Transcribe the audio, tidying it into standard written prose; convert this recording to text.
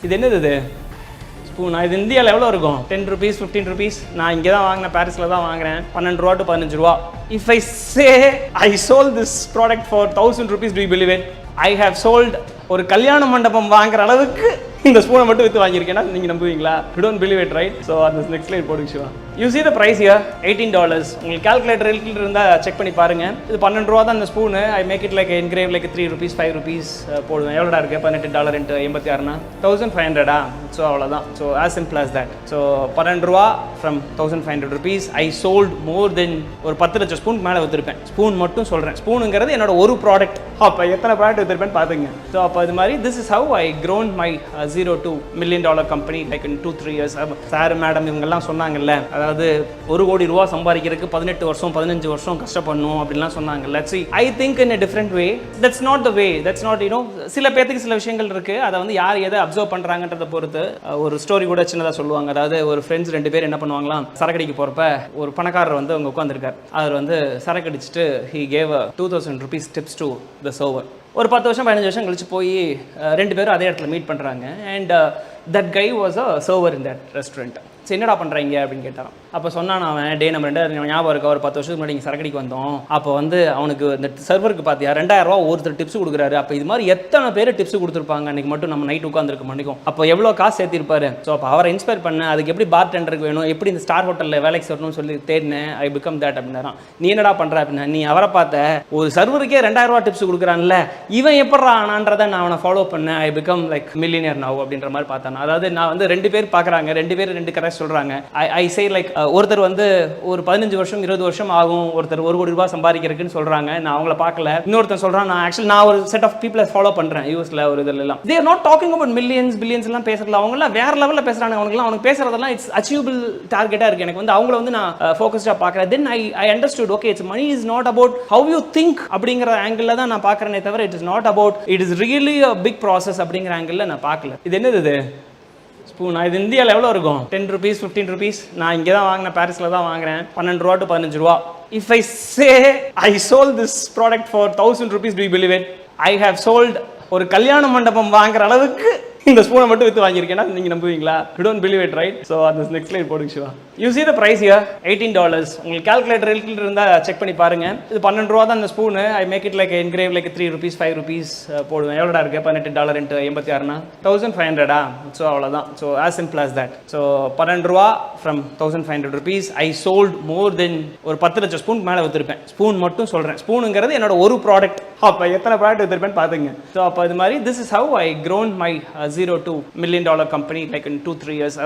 இது என்னது இது ஸ்பூன்? இது இந்தியாவில் எவ்வளோ இருக்கும்? 10 rupees 15 rupees. நான் இங்கே தான் வாங்கினேன், பாரிஸில் தான் வாங்குறேன். 12 ரூபா டு 15 ரூபா. If I say I sold this product for 1000 rupees, do you believe it? I have sold ஒரு கல்யாண மண்டபம் வாங்குற அளவுக்கு இந்த ஸ்பூனை மட்டும் வித்து வாங்கியிருக்கேன்னா நீங்கள் நம்புவீங்களா? You don't believe it, right? So அந்த நெக்ஸ்ட் ஸ்லைட் போடுங்க Siva. You see the price here, $18. உங்களுக்கு கால்குலேட்டர் இருந்தால் செக் பண்ணி பாருங்க. இது 12 ரூபா தான் இந்த spoon. I make it like engrave like 3 rupees 5 rupees போடுவேன். எவ்வளோடா இருக்குது? $18 into 86னா 1500. ஸோ அவ்வளோதான். So as simple as that. So 12 ரூபா from 1500 rupees. I sold more than ஒரு 10 லட்சம் ஸ்பூன் மேலே விற்றுருப்பேன். ஸ்பூன் மட்டும் சொல்கிறேன். ஸ்பூனுங்கிறது என்னோட ஒரு ப்ராடக்ட். அப்போ எத்தனை ப்ராடக்ட் விற்றுருப்பேன்னு பார்த்துங்க. ஸோ அப்போ இது மாதிரி this is how I grown my $0 to $1 million company like in 2-3 years. Sir madam இவங்கெல்லாம் சொன்னாங்கல்ல, அதாவது $1 கோடி சம்பாதிக்கிறதுக்கு 18 வருஷம் 15 வருஷம் கஷ்டப்படணும் அப்படின்லாம் சொன்னாங்கல்ல. See, I think in a different way. That's not the way. That's not, you know, சில பேருக்கு சில விஷயங்கள் இருக்குது. அதை வந்து யார் எதை அப்சர்வ் பண்ணுறாங்கன்றதை பொறுத்து. ஒரு ஸ்டோரி கூட சின்னதாக சொல்லுவாங்க. அதாவது ஒரு ஃப்ரெண்ட்ஸ் 2 பேர் என்ன பண்ணுவாங்களாம், சரக்கடிக்கு போகிறப்ப ஒரு பணக்காரர் வந்து அவங்க உட்காந்துருக்கார். அவர் வந்து சரக்கடிச்சிட்டு he gave a 2000 rupees tips to the server. ஒரு 10 வருஷம் 15 வருஷம் கழிச்சு போய் 2 பேரும் அதே இடத்துல மீட் பண்ணுறாங்க. And that guy was a server in that restaurant. சரி என்னடா பண்ணுறீங்க அப்படின்னு கேட்டான். அப்போ சொன்னான் அவன், டே நம்ம 2 ஞாபகம் இருக்கா, ஒரு 10 வருஷத்துக்கு முன்னாடி இங்கே சரக்கடிக்கு வந்தோம். அப்போ வந்து அவனுக்கு இந்த சர்வருக்கு பார்த்தியா 2000 ரூபா ஒருத்தர் டிப்ஸ் கொடுக்குறாரு. அப்போ இது மாதிரி எத்தனை பேர் டிப்ஸ் கொடுத்துருப்பாங்க அன்றைக்கி மட்டும் நம்ம நைட் உட்காந்துருக்க மணிக்கும். அப்போ எவ்வளோ காசு சேர்த்திருப்பாரு. ஸோ அப்போ அவரை இன்ஸ்பயர் பண்ண, அதுக்கு எப்படி பார் டெண்டருக்கு வேணும், எப்படி இந்த ஸ்டார் ஹோட்டலில் வேலைக்கு வரணும்னு சொல்லி தேடினேன். ஐ பிகம் தட் அப்படின்னாரான். நீ என்னடா பண்ணுற அப்படின்னா, நீ அவரை பார்த்த ஒரு சர்வருக்கே 2000 ரூபா டிப்ஸ் கொடுக்குறான்ல, இவன் எப்படா ஆனான்றதை நான் அவனை ஃபாலோ பண்ணேன். I become like millionaire now அப்படின்ற மாதிரி பார்த்தான். அதாவது நான் வந்து 2 பேர் பார்க்குறாங்க, 2 பேர் 2 கரெக்ட் சொல்கிறாங்க. ஐ சே லைக் ஒருத்தர் வந்து ஒரு 15 வருஷம் 20 வருஷம் ஆகும் ஒருத்தர் $1 கோடி சம்பாதிக்கிறதுக்குன்னு சொல்கிறாங்க. நான் அவங்கள பார்க்கல. இன்னொருத்தர் சொல்கிறான், நான் ஆக்சுவலி நான் ஒரு செட் ஆஃப் பீப்புளை ஃபாலோ பண்ணுறேன் யூஎஸ்ல ஒரு இதெல்லாம். They are not talking about millions billions எல்லாம் பேசுறதுல, அவங்களாம் வேற லெவலில் பேசுகிறாங்க. அவனுக்கு பேசுறதெல்லாம் இட்ஸ் அச்சீவபிள் டார்கெட்டாக இருக்குது. எனக்கு வந்து அவங்கள வந்து நான் ஃபோக்கஸ்டாக பார்க்குறேன். Then I understood, okay, it's money is not about how you think அப்படிங்கிற ஆங்கிளில் தான் நான் பார்க்குறேனே தவிர it is not about it is really a big process அப்படிங்கிற ஆங்கிளில் நான் பார்க்கல. இது என்னது இது ஸ்பூன்? இது இந்தியாவில் எவ்வளோ இருக்கும்? 10 rupees 15 rupees. நான் இங்கே தான் வாங்கினேன், பாரிஸில் தான் வாங்குறேன். 12 ரூபா டு 15 ரூபா. If I say I sold this product for 1000 rupees, do you believe it? I have sold ஒரு கல்யாண மண்டபம் வாங்குற அளவுக்கு இந்த ஸ்பூனை மட்டும் வித்து வாங்கியிருக்கேன்னா நீங்கள் நம்புவீங்களா? You don't believe it, right? So அந்த நெக்ஸ்ட் ஸ்லைட் போடுங்க Siva. You see the price here, $18. உங்களுக்கு கால்குலேட்டர் இருந்தால் செக் பண்ணி பாருங்க. இது 12 ரூபா தான் இந்த spoon. I make it like engrave like 3 rupees 5 rupees போடுவேன். எவ்வளோடா இருக்குது? $18 into 86னா 1500. ஸோ அவ்வளோதான். So as simple as that. So 12 ரூபா from 1500 rupees. I sold more than ஒரு 10 லட்சம் ஸ்பூன் மேலே விற்றுருப்பேன். ஸ்பூன் மட்டும் சொல்கிறேன். ஸ்பூனுங்கிறது என்னோட ஒரு ப்ராடக்ட். அப்போ எத்தனை ப்ராடக்ட் விற்றுருப்பேன்னு பார்த்துங்க. ஸோ அப்போ இது மாதிரி this is how I grown my $0 to $1 million company like in 2-3 years.